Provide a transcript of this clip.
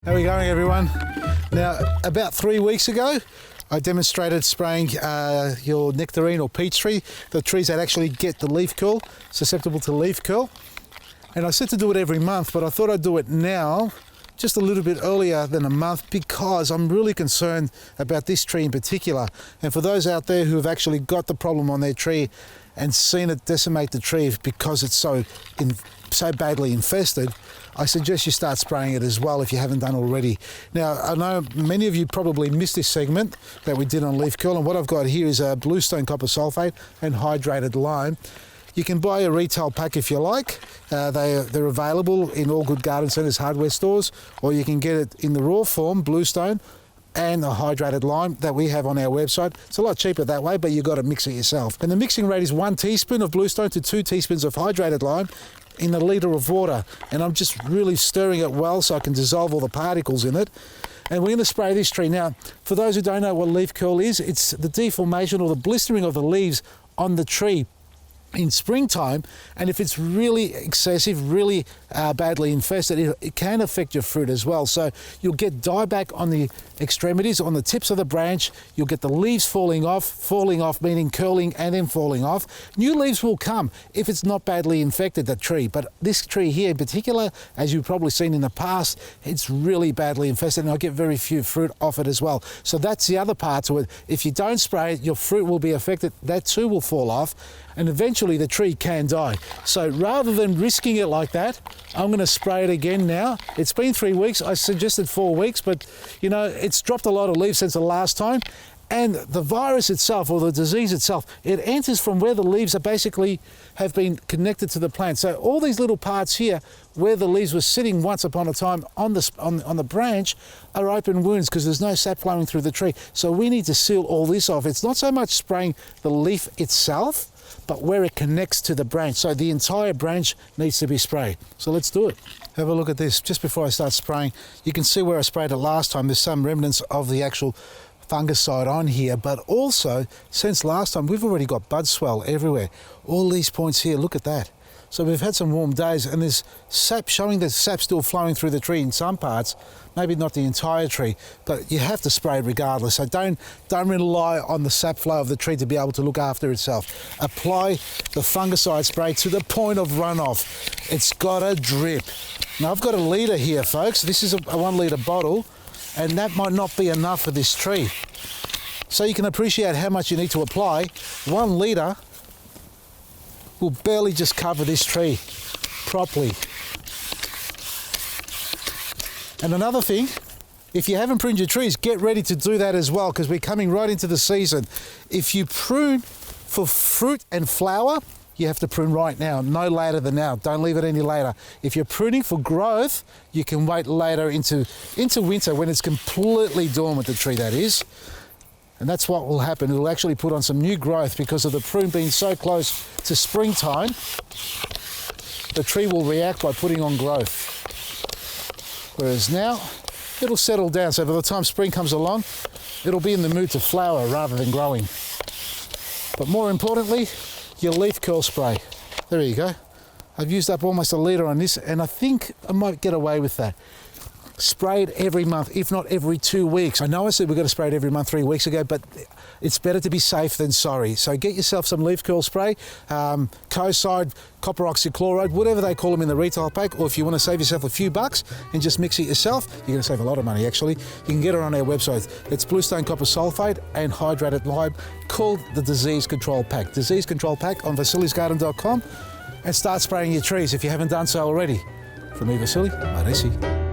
How are we going, everyone? Now, about 3 weeks ago, I demonstrated spraying your nectarine or peach tree, the trees that actually get the leaf curl, susceptible to leaf curl. And I said to do it every month, but I thought I'd do it now, just a little bit earlier than a month, because I'm really concerned about this tree in particular. And for those out there who have actually got the problem on their tree and seen it decimate the tree because it's so badly infested, I suggest you start spraying it as well if you haven't done already. Now, I know many of you probably missed this segment that we did on leaf curl, and what I've got here is a bluestone copper sulfate and hydrated lime. You can buy a retail pack if you like. They're available in all good garden centres, hardware stores, or you can get it in the raw form, bluestone, and a hydrated lime that we have on our website. It's a lot cheaper that way, but you've got to mix it yourself. And the mixing rate is 1 teaspoon of bluestone to 2 teaspoons of hydrated lime in a litre of water. And I'm just really stirring it well so I can dissolve all the particles in it. And we're going to spray this tree. Now, for those who don't know what leaf curl is, it's the deformation or the blistering of the leaves on the tree in springtime, and if it's really excessive, really badly infested, it can affect your fruit as well. So you'll get dieback on the extremities, on the tips of the branch. You'll get the leaves falling off meaning curling and then falling off. New leaves will come if it's not badly infected, the tree. But this tree here in particular, as you've probably seen in the past, it's really badly infested, and I get very few fruit off it as well. So that's the other part to it. If you don't spray it, your fruit will be affected. That too will fall off, and eventually the tree can die. So rather than risking it like that, I'm going to spray it again now. It's been 3 weeks. I suggested 4 weeks, but you know, it's dropped a lot of leaves since the last time. And the virus itself, or the disease itself, it enters from where the leaves are basically have been connected to the plant. So all these little parts here, where the leaves were sitting once upon a time on the branch, are open wounds because there's no sap flowing through the tree. So we need to seal all this off. It's not so much spraying the leaf itself, but where it connects to the branch. So the entire branch needs to be sprayed. So let's do it. Have a look at this. Just before I start spraying, you can see where I sprayed it last time. There's some remnants of the actual fungicide on here, but also since last time we've already got bud swell everywhere. All these points here, look at that. So we've had some warm days, and there's sap showing that sap still flowing through the tree in some parts, maybe not the entire tree, but you have to spray it regardless. So don't rely on the sap flow of the tree to be able to look after itself. Apply the fungicide spray to the point of runoff. It's got to drip. Now I've got a litre here, folks. This is a 1 litre bottle, and that might not be enough for this tree. So you can appreciate how much you need to apply. 1 litre will barely just cover this tree properly. And another thing, if you haven't pruned your trees, get ready to do that as well, because we're coming right into the season. If you prune for fruit and flower, you have to prune right now, no later than now. Don't leave it any later. If you're pruning for growth, you can wait later into winter when it's completely dormant, the tree that is. And that's what will happen. It'll actually put on some new growth because of the prune being so close to springtime. The tree will react by putting on growth. Whereas now, it'll settle down. So by the time spring comes along, it'll be in the mood to flower rather than growing. But more importantly, your leaf curl spray. There you go. I've used up almost 1 litre on this, and I think I might get away with that. Spray it every month, if not every 2 weeks. I know I said we're going to spray it every month 3 weeks ago, but it's better to be safe than sorry. So get yourself some leaf curl spray, Kocide, copper oxychloride, whatever they call them in the retail pack, or if you want to save yourself a few bucks and just mix it yourself, you're going to save a lot of money actually. You can get it on our website. It's bluestone copper sulfate and hydrated lime, called the Disease Control Pack. Disease Control Pack on vasilisgarden.com, and start spraying your trees if you haven't done so already. From me, Vasily, Maresi.